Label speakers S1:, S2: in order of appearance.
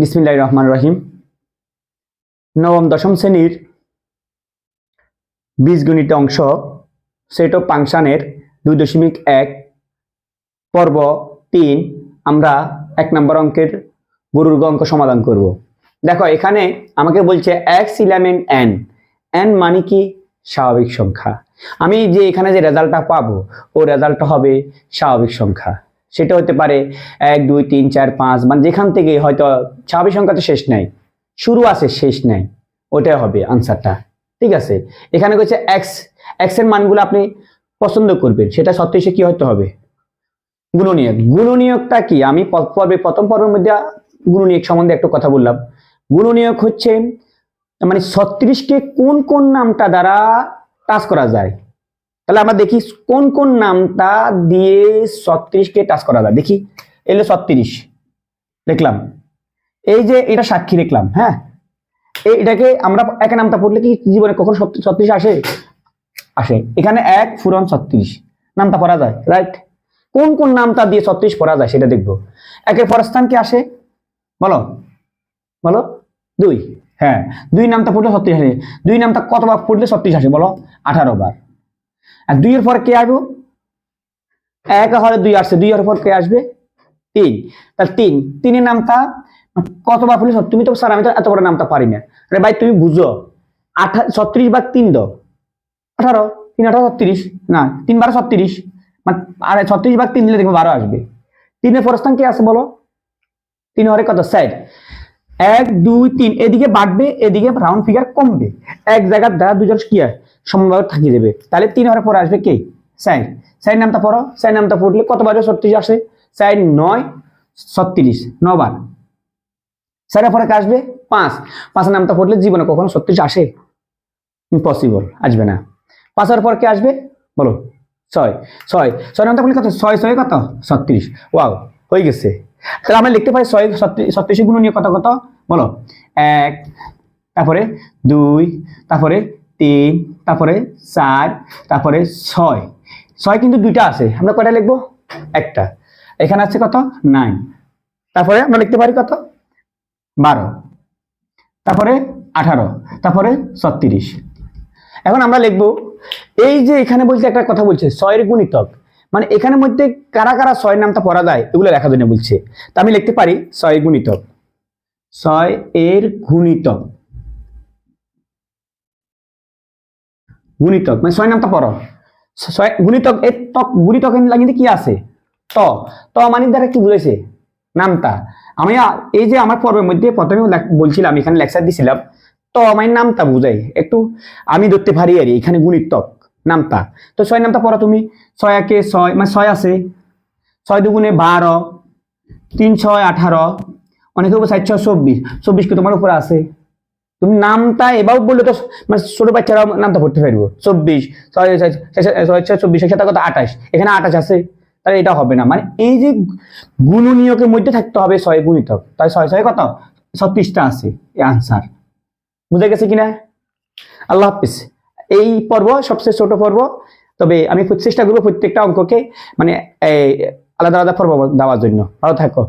S1: বিসমিল্লাহির রহমানির রহিম। নবম দশম শ্রেণীর বীজগণিত অংশ সেট অফ ফাংশনের 2.1 পর্ব 3 আমরা 1 নম্বর অঙ্কের গুরুর্গ অঙ্ক সমাধান করব। দেখো এখানে আমাকে বলছে x ইলেমেন্ট n, n মানে কি স্বাভাবিক সংখ্যা। আমি যে এখানে যে রেজাল্টটা পাবো ও রেজাল্টটা হবে স্বাভাবিক সংখ্যা। সেটা হতে পারে 1 2 3 4 5, মানে যেখান থেকে হয়তো স্বাভাবিক সংখ্যা তো শেষ নাই, শুরু আছে শেষ নাই, ওটাই হবে আনসারটা। ঠিক আছে, এখানে হচ্ছে x এর মানগুলো আপনি পছন্দ করবেন, সেটা সত্যি কি হতে হবে গুণনীয়ক। গুণনীয়কটা কি আমি প্রথম পর্বের মধ্যে গুণনীয়ক সম্বন্ধে একটু কথা বললাম। গুণনীয়ক হচ্ছে মানে 36কে কোন কোন নামটা দ্বারা টাচ করা যায়। তাহলে আমরা দেখি কোন কোন নামটা দিয়ে 36কে টাচ করা যায়। দেখি এলো 36 লিখলাম, এই যে এটা সাক্ষী লিখলাম। হ্যাঁ, এটাকে আমরা এক নামটা পড়লে কি জীবনে কখন 36 আসে? আসে। এখানে 1 ফুরন 36 নামটা পড়া যায়, রাইট? কোন কোন নামটা দিয়ে 36 পড়া যায় সেটা দেখবো। একের পরস্থান কি আসে বলো বলো? 2। হ্যাঁ, 2 নামটা পড়লে 36 আসে। 2 নামটা কতবার পড়লে 36 আসে বলো? 18 বার। আর 2 এর পরে কে আসবে? 1 হলে 2 আসছে, 2 এর পর কে আসবে? 3। তাহলে 3 এর নামটা কতবার পড়লে? তুমি তো স্যার আমি তো এত বড় নামটা পারি না। আরে ভাই তুমি বুঝো, 36 বার 3 দাও 18, 3 18 36, না 3 12 36, মানে আরে 36 বার 3 দিলে দেখবে 12 আসবে। 3 এর পরস্থান কি আছে বলো? 3 হরে কত? 4। 1 2 3 এদিকে বাড়বে, এদিকে রাউন্ড ফিগার কমবে, এক জায়গার দ্বারা দুজন কি হয় সমানভাবে থাকিয়ে দেবে। তাহলে 3 হরে পরে আসবে কে? 4। 4 নামটা পড়ো। 4 নামটা পড়লে কতবার 36 আসে? 4 9 36, 9 বার। 4 এর পরে কে আসবে? 5। 5 নামটা পড়লে জীবনে কখনো 36 আসে? ইম্পসিবল, আসবে না। 5 এর পর কে আসবে বলো? 6। 6 নামটা পড়লে কত? 6 6 কত? 36। ওয়াও, হয়ে গেছে। তাহলে আমরা লিখতে পারি 6 36 গুণনীয়ক কত কত বলো? 1, তারপরে 2, তারপরে 3, তারপরে 4, তারপরে 6। 6 কিন্তু দুইটা আছে, আমরা কয়টা লিখবো? একটা। এখানে আছে কত? 9। তারপরে আমরা লিখতে পারি কত? 12, তারপরে 18, তারপরে 36। এখন আমরা লিখবো এই যে এখানে বলছে একটা কথা বলছে 6 এর গুণিতক, মানে এখানের মধ্যে কারা কারা 6 নামটা পড়া যায় এগুলো লেখার জন্য বলছে। তা আমি লিখতে পারি 6 এর গুণিতক। 6 এর গুণিতক, গুণিতক মানে 6 নামটা পড়ো। 6 গুণিতক, এর তক গুণিতক লাগিয়ে কি আছে? ত। ত মানে দ্বারা কি বুঝাইছে? নামটা। আমি এই যে আমার পর্বের মধ্যে প্রথমে বলছিলাম, এখানে লেকচার দিছিলাম, তো আমার নামটা বুঝাই একটু আমি ধরতে পারি আর এখানে গুণিতক নামটা। তো 6 নামটা পড়ো তুমি। 6 একে 6 মানে 6 আছে, 6 দুগুণে 12, 3 6 18, অনেকে 4 6 24, 24 কি তোমার উপরে আছে? তুমি নামটা এবার বললে তো মানে ছোট বাচ্চারা নামটা পড়তে পারবো। 24 24 সাথে কত? 28, এখানে 28 আছে, তাহলে এটা হবে না। মানে এই যে গুণনীয়কের মধ্যে থাকতে হবে 6 গুণিতক, তাই 6 6 কত? 36টা আছে এই আনসার। বুঝে গেছে কিনা? আল্লাহ হাফিজ। এই পর্ব সবচেয়ে ছোট পর্ব, তবে আমি চেষ্টা করবো প্রত্যেকটা অঙ্ককে মানে আলাদা আলাদা পর্ব দেওয়ার জন্য। ভালো থাকো।